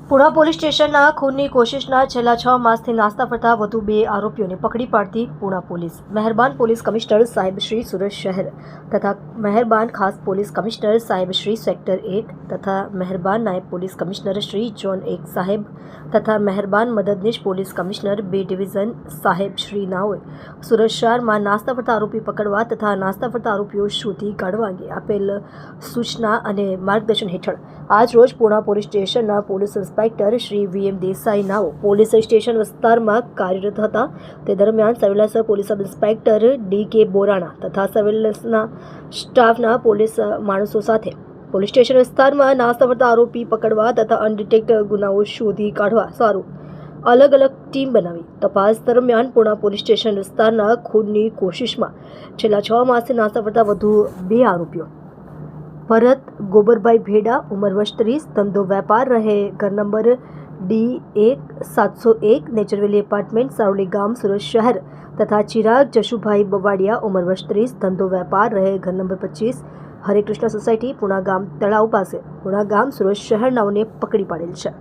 Puna police સ્ટેશનના ખૂનની કોશિશના છેલ્લા 6 માસથી નાસ્તા ફરતા વધુ 2 આરોપીઓને પકડી પાડતી પુણા પોલીસ મહેરબાન પોલીસ કમિશનર સાહેબ શ્રી સુરત શહેર તથા મહેરબાન ખાસ પોલીસ કમિશનર સાહેબ શ્રી સેક્ટર 1 તથા મહેરબાન નાયબ પોલીસ કમિશનર શ્રી ઝોન 1 સાહેબ તથા મહેરબાન મદદનીશ પોલીસ કમિશનર 2 ડિવિઝન સાહેબ શ્રી નાઓએ સુરત શહેરમાં નાસ્તા ફરતા આરોપી પકડવા તથા નાસ્તા ફરતા આરોપીઓ શોધી કાઢવા અંગે આપેલ સૂચના અને માર્ગદર્શન હેઠળ આજ રોજ પુણા પોલીસ સ્ટેશનના police inspector Shri VM Desai નાઓ પોલીસ સ્ટેશન વિસ્તારમાં કાર્યરત હતા તે દરમિયાન surveillance police sub inspector D K. Borana તથા સર્વેલન્સના સ્ટાફના પોલીસ માણસો સાથે પોલીસ સ્ટેશન વિસ્તારમાં નાસ્તા ફરતા આરોપી પકડવા તથા અનડિટેક્ટ ગુનાઓ શોધી કાઢવા સારું અલગ અલગ ટીમ બનાવી તપાસ દરમિયાન પુણા પોલીસ સ્ટેશન વિસ્તારના ખૂનની કોશિશમાં છેલ્લા 6 માસથી નાસ્તા ફરતા વધુ 2 આરોપીઓ ભરત ગોબરભાઈ ભેડા ઉંમર વર્ષ 30 ધંધો વેપાર રહે ઘર નંબર D1-701 નેચરવેલી એપાર્ટમેન્ટ સારોલી ગામ સુરત શહેર તથા ચિરાગ જશુભાઈ બવાડિયા ઉંમર વર્ષ 30 ધંધો વેપાર રહે ઘર નંબર 25 હરે કૃષ્ણ સોસાયટી પુણા ગામ તળાવ પાસે પુણા ગામ સુરત શહેર નાઓને પકડી પાડેલ છે।